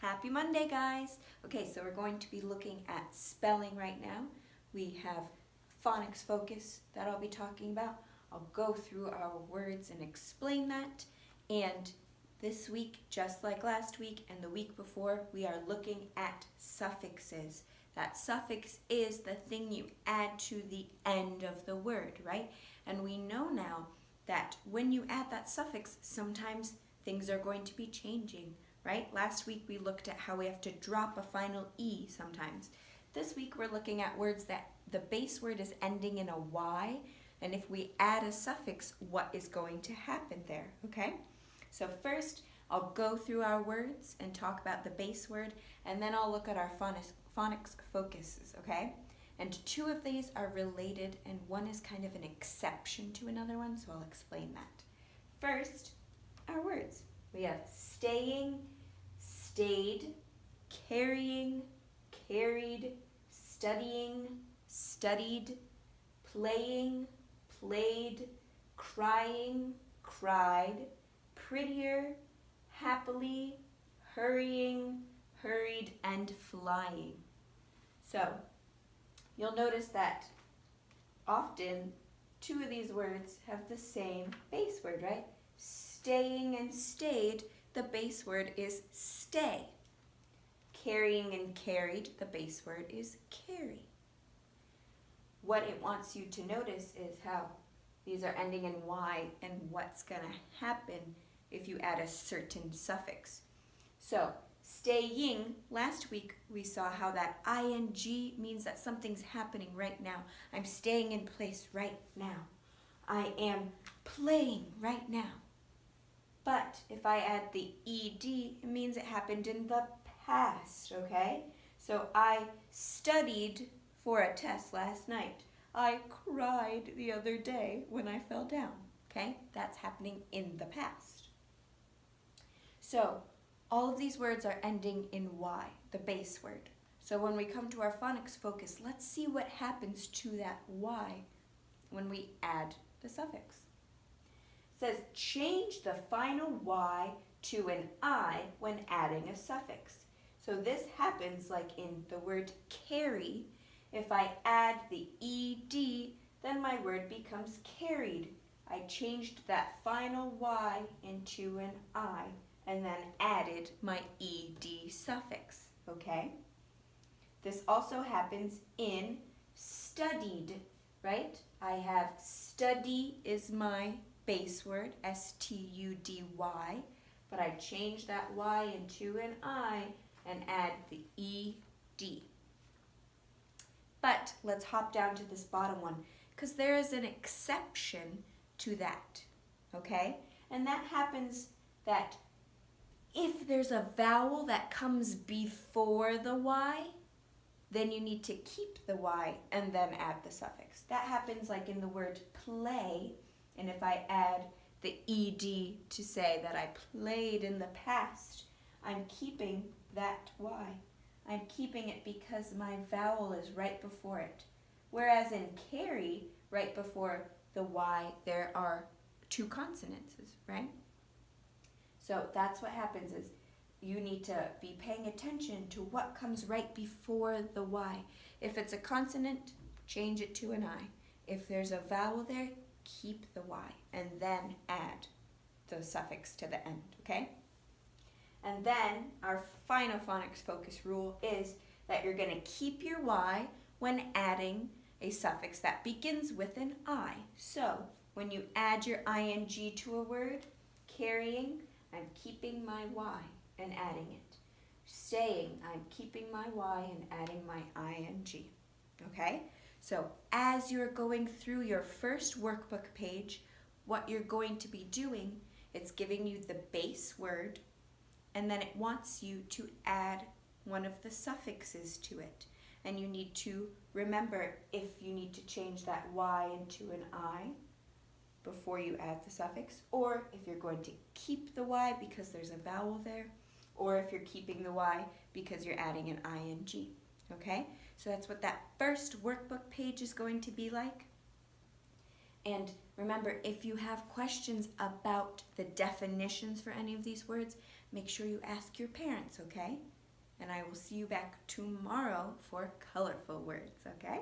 Happy Monday, guys! Okay, so we're going to be looking at spelling right now. We have phonics focus that I'll be talking about. I'll go through our words and explain that. And this week, just like last week and the week before, we are looking at suffixes. That suffix is the thing you add to the end of the word, right? And we know now that when you add that suffix, sometimes things are going to be changing, right? Last week we looked at how we have to drop a final E sometimes. This week we're looking at words that the base word is ending in a Y, and if we add a suffix, what is going to happen there, okay? So first, I'll go through our words and talk about the base word, and then I'll look at our phonics focuses, okay? And two of these are related, and one is kind of an exception to another one, so I'll explain that. First, our words. We have staying, stayed, carrying, carried, studying, studied, playing, played, crying, cried, prettier, happily, hurrying, hurried, and flying. So, you'll notice that often two of these words have the same base word, right? Staying and stayed, the base word is stay. Carrying and carried, the base word is carry. What it wants you to notice is how these are ending in Y and what's going to happen if you add a certain suffix. So, staying, last week we saw how that ing means that something's happening right now. I'm staying in place right now. I am playing right now. But if I add the ed, it means it happened in the past, okay? So I studied for a test last night. I cried the other day when I fell down, okay? That's happening in the past. So all of these words are ending in Y, the base word. So when we come to our phonics focus, let's see what happens to that Y when we add the suffix. It says, change the final Y to an I when adding a suffix. So this happens like in the word carry. If I add the ed, then my word becomes carried. I changed that final Y into an I and then added my ed suffix, okay? This also happens in studied, right? I have study is my base word, S-T-U-D-Y, but I change that Y into an I and add the ed. But let's hop down to this bottom one, because there is an exception to that, okay? And that happens that if there's a vowel that comes before the Y, then you need to keep the Y and then add the suffix. That happens like in the word play, and if I add the ed to say that I played in the past, I'm keeping that Y. I'm keeping it because my vowel is right before it. Whereas in carry, right before the Y, there are two consonants, right? So that's what happens is you need to be paying attention to what comes right before the Y. If it's a consonant, change it to an I. If there's a vowel there, keep the Y and then add the suffix to the end, okay? And then our final phonics focus rule is that you're going to keep your Y when adding a suffix that begins with an I. So when you add your ing to a word, carrying, I'm keeping my Y and adding it. Staying, I'm keeping my Y and adding my ing. Okay? So as you're going through your first workbook page, what you're going to be doing, it's giving you the base word, and then it wants you to add one of the suffixes to it. And you need to remember if you need to change that Y into an I before you add the suffix, or if you're going to keep the Y because there's a vowel there, or if you're keeping the Y because you're adding an ing. Okay? So that's what that first workbook page is going to be like. And remember, if you have questions about the definitions for any of these words, make sure you ask your parents, okay? And I will see you back tomorrow for colorful words, okay?